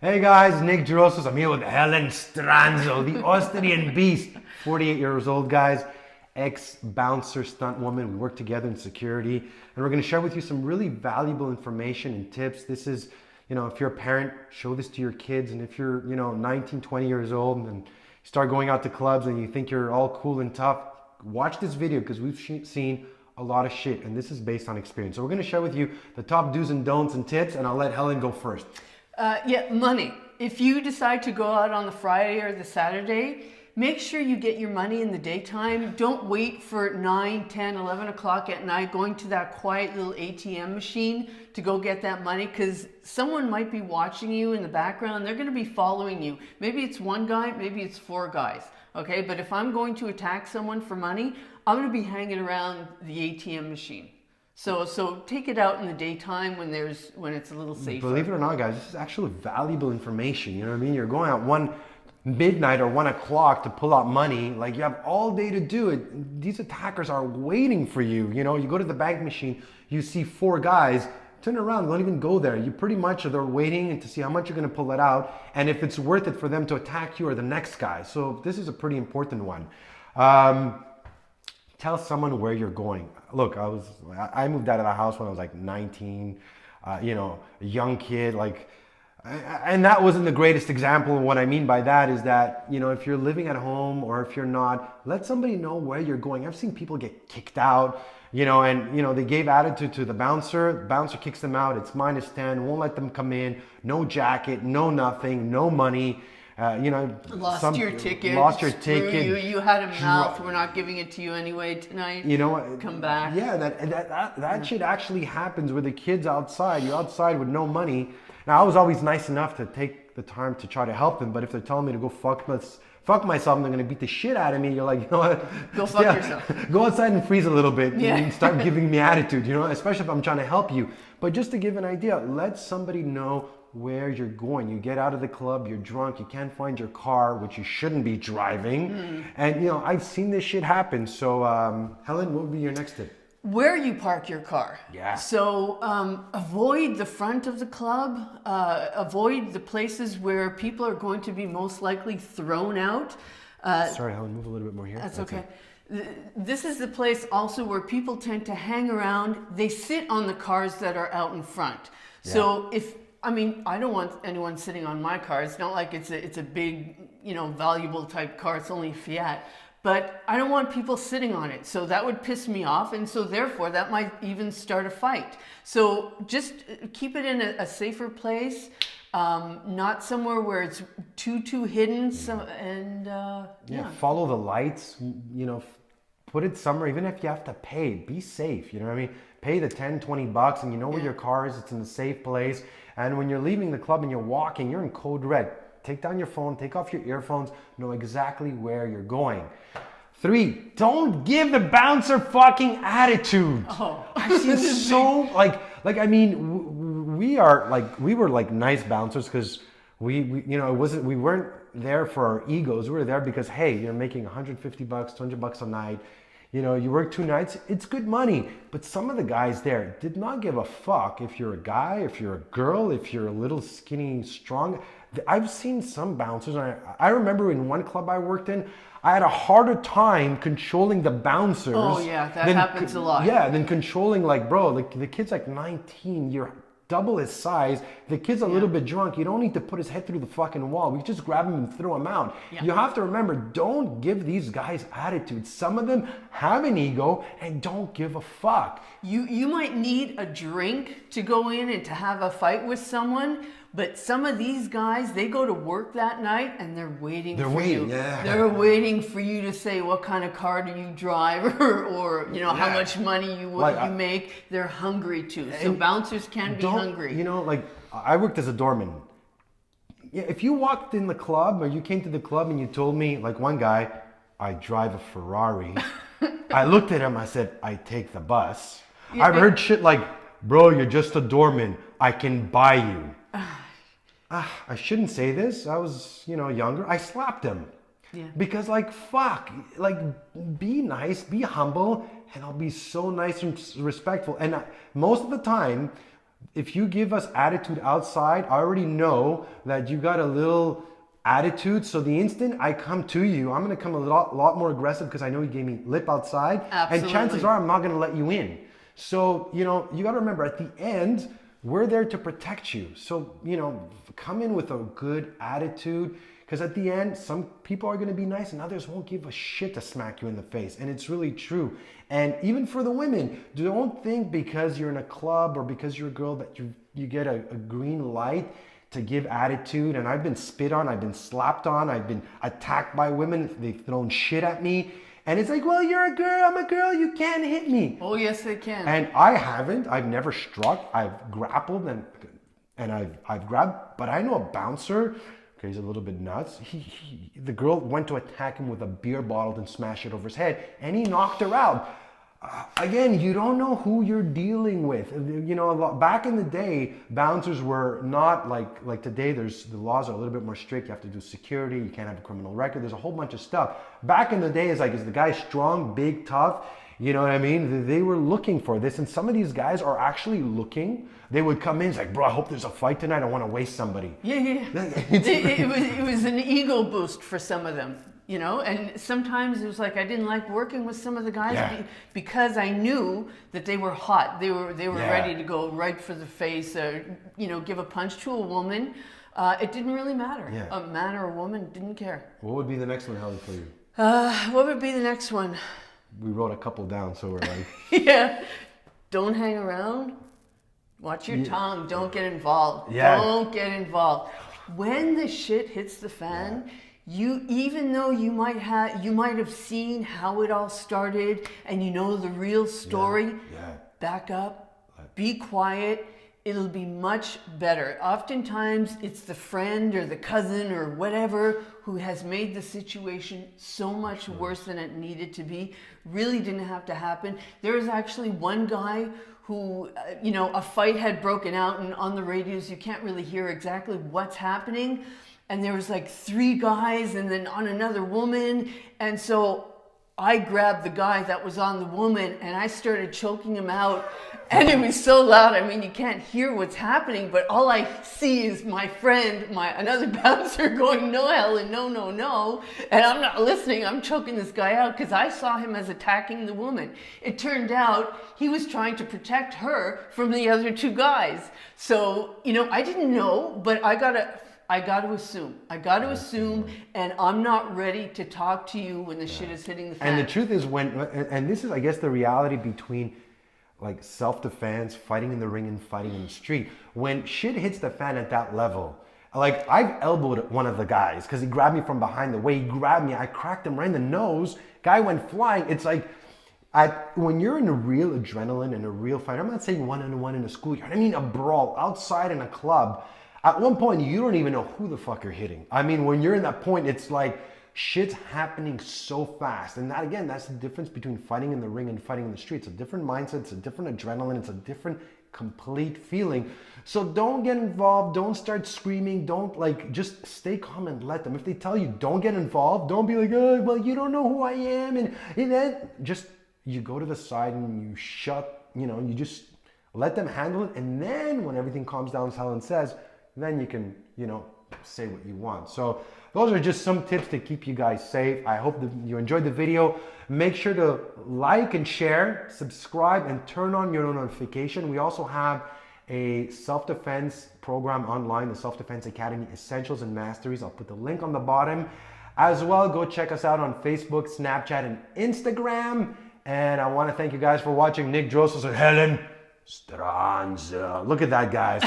Hey guys, Nick Drossos. I'm here with Helen Stranzo, the Austrian beast. 48 years old, guys. Ex-bouncer stunt woman. We work together in security. And we're going to share with you some really valuable information and tips. This is, if you're a parent, show this to your kids. And if you're, 19, 20 years old and you start going out to clubs and you think you're all cool and tough, watch this video because we've seen a lot of shit. And this is based on experience. So we're going to share with you the top do's and don'ts and tips. And I'll let Helen go first. Money. If you decide to go out on the Friday or the Saturday, make sure you get your money in the daytime. Don't wait for 9, 10, 11 o'clock at night going to that quiet little ATM machine to go get that money, because someone might be watching you in the background. They're going to be following you. Maybe it's one guy, maybe it's 4 guys. Okay, but if I'm going to attack someone for money, I'm going to be hanging around the ATM machine. So take it out in the daytime when it's a little safer. Believe it or not, guys, this is actually valuable information. You know what I mean? You're going out midnight or 1 o'clock to pull out money. Like, you have all day to do it. These attackers are waiting for you. You go to the bank machine, you see 4 guys, turn around, don't even go there. You pretty much they're waiting to see how much you're going to pull it out and if it's worth it for them to attack you or the next guy. So this is a pretty important one. Tell someone where you're going. Look, I moved out of the house when I was like 19, a young kid, and that wasn't the greatest example. And what I mean by that is that, if you're living at home or if you're not, let somebody know where you're going. I've seen people get kicked out, they gave attitude to the bouncer. The bouncer kicks them out. It's -10, won't let them come in, no jacket, no nothing, no money. Lost your ticket. You had a mouth. We're not giving it to you anyway tonight. You know what? Come back. Yeah, that shit actually happens with the kids outside. You're outside with no money. Now, I was always nice enough to take the time to try to help them, but if they're telling me to go fuck myself and they're gonna beat the shit out of me, you're like, you know what? Go fuck yourself. Go outside and freeze a little bit and start giving me attitude, especially if I'm trying to help you. But just to give an idea, let somebody know where you're going. You get out of the club, you're drunk, you can't find your car, which you shouldn't be driving. And I've seen this shit happen. So Helen, what would be your next tip? Where you park your car. Yeah. So avoid the front of the club, avoid the places where people are going to be most likely thrown out. Sorry, Helen, move a little bit more here. That's okay. This is the place also where people tend to hang around. They sit on the cars that are out in front. Yeah. So I don't want anyone sitting on my car. It's not like it's a big, valuable type car. It's only Fiat. But I don't want people sitting on it. So that would piss me off. And so therefore, that might even start a fight. So just keep it in a safer place, not somewhere where it's too hidden. Follow the lights, put it somewhere, even if you have to pay, be safe. You know what I mean? Pay the 10, 20 bucks and you know where your car is. It's in a safe place. And when you're leaving the club and you're walking, you're in code red. Take down your phone, take off your earphones, know exactly where you're going. 3, don't give the bouncer fucking attitude. Oh, I've seen so we were like nice bouncers because we weren't there for our egos. We were there because, hey, you're making 150 bucks, 200 bucks a night. You work 2 nights, it's good money. But some of the guys there did not give a fuck if you're a guy, if you're a girl, if you're a little skinny, strong. I've seen some bouncers, and I remember in one club I worked in, I had a harder time controlling the bouncers. Oh yeah, that happens a lot. Yeah, than controlling the kid's like 19, you're double his size. The kid's a little bit drunk. You don't need to put his head through the fucking wall. We just grab him and throw him out. Yeah. You have to remember, don't give these guys attitude. Some of them have an ego and don't give a fuck. You might need a drink to go in and to have a fight with someone, but some of these guys, they go to work that night and they're waiting for you. Yeah. They're waiting for you to say what kind of car do you drive or how much money you make. They're hungry too. So bouncers can be hungry. I worked as a doorman. Yeah, if you walked in the club or you came to the club and you told me, like one guy, I drive a Ferrari. I looked at him, I said, I take the bus. Yeah, I've heard shit like, bro, you're just a doorman. I can buy you. I shouldn't say this. I was, younger. I slapped him. Yeah. Because fuck, be nice, be humble, and I'll be so nice and respectful. And most of the time, if you give us attitude outside, I already know that you got a little attitude. So the instant I come to you, I'm going to come a lot more aggressive because I know you gave me lip outside. Absolutely. And chances are I'm not going to let you in. So, you know, you got to remember at the end, we're there to protect you. So, you know, come in with a good attitude, because at the end, some people are going to be nice and others won't give a shit to smack you in the face. And it's really true. And even for the women, don't think because you're in a club or because you're a girl that you get a green light to give attitude. And I've been spit on, I've been slapped on, I've been attacked by women, they've thrown shit at me. And it's like, well, you're a girl, I'm a girl, you can't hit me. Oh, yes, they can. And I haven't, I've never struck, I've grappled and I've grabbed, but I know a bouncer, okay, he's a little bit nuts. The girl went to attack him with a beer bottle and smash it over his head, and he knocked her out. Again, you don't know who you're dealing with. You know, back in the day, bouncers were not like today. The laws are a little bit more strict. You have to do security. You can't have a criminal record. There's a whole bunch of stuff. Back in the day, is the guy strong, big, tough? You know what I mean? They were looking for this, and some of these guys are actually looking. They would come in, it's like, bro, I hope there's a fight tonight. I don't want to waste somebody. Yeah. It was an ego boost for some of them. You know, and sometimes it was like I didn't like working with some of the guys because I knew that they were hot. They were ready to go right for the face, you know, give a punch to a woman. It didn't really matter. Yeah. A man or a woman didn't care. What would be the next one, Helen, for you? What would be the next one? We wrote a couple down, so we're like... Yeah. Don't hang around. Watch your tongue. Don't get involved. Yeah. Don't get involved. When the shit hits the fan... You, even though you might have seen how it all started and you know the real story, back up, be quiet, it'll be much better. Oftentimes it's the friend or the cousin or whatever who has made the situation so much worse than it needed to be. Really didn't have to happen. There was actually one guy who, you know, a fight had broken out, and on the radios you can't really hear exactly what's happening. And there was like 3 guys and then on another woman. And so I grabbed the guy that was on the woman and I started choking him out. And it was so loud. I mean, you can't hear what's happening, but all I see is my friend, another bouncer going, no, Helen, no, no, no. And I'm not listening. I'm choking this guy out because I saw him as attacking the woman. It turned out he was trying to protect her from the other 2 guys. So, you know, I didn't know, but I got to assume, and I'm not ready to talk to you when the shit is hitting the fan. And the truth is and this is, I guess, the reality between like self-defense, fighting in the ring and fighting in the street. When shit hits the fan at that level, like I've elbowed one of the guys because he grabbed me from behind. The way he grabbed me, I cracked him right in the nose. Guy went flying. It's like, when you're in a real adrenaline and a real fight, I'm not saying one-on-one in a schoolyard. I mean a brawl outside in a club. At one point, you don't even know who the fuck you're hitting. I mean, when you're in that point, it's like shit's happening so fast. And that, again, that's the difference between fighting in the ring and fighting in the street. It's a different mindset. It's a different adrenaline. It's a different complete feeling. So don't get involved. Don't start screaming. Don't just stay calm and let them. If they tell you don't get involved, don't be like, oh, well, you don't know who I am. And then just, you go to the side and you you just let them handle it. And then when everything calms down, as Helen says, then you can, say what you want. So those are just some tips to keep you guys safe. I hope that you enjoyed the video. Make sure to like and share, subscribe, and turn on your notification. We also have a self-defense program online, the Self-Defense Academy Essentials and Masteries. I'll put the link on the bottom. As well, go check us out on Facebook, Snapchat, and Instagram. And I want to thank you guys for watching. Nick Drossos and Helen Stranza. Look at that, guys.